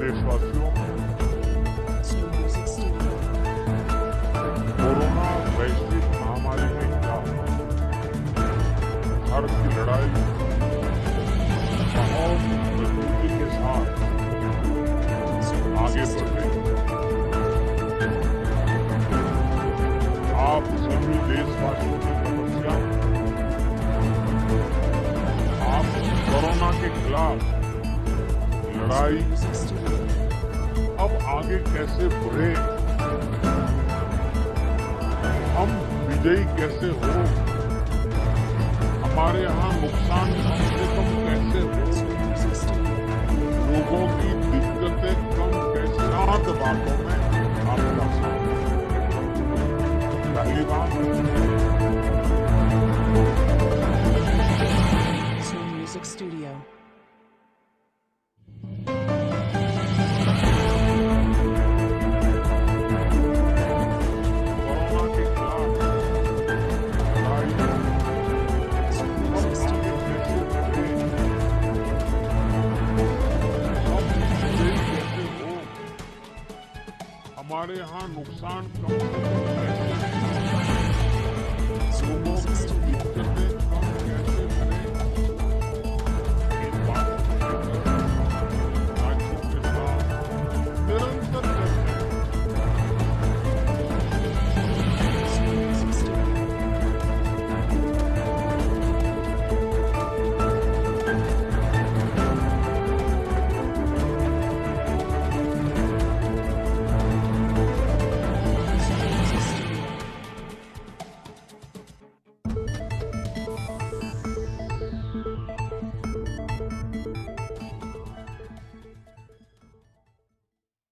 देशवासियों, कोरोना वैश्विक महामारी के खिलाफ भारत की लड़ाई बहुत मजबूती के साथ आगे बढ़ रही है। आप सभी देशवासियों की तपस्या, आप कोरोना के खिलाफ लड़ाई अब आगे कैसे बढ़े, हम विजयी कैसे हो, हमारे यहाँ नुकसान कम से कम कैसे हो, लोगों की दिक्कतें कम कैसे, आठ बातों में आपका साथ। पहली बात, Soul Music Studio. कोरोना के खिलाफ लड़ाई अब आगे कैसे बढ़े, हम विजयी कैसे हो, हमारे यहाँ नुकसान कम से कम कैसे हो, लोगों की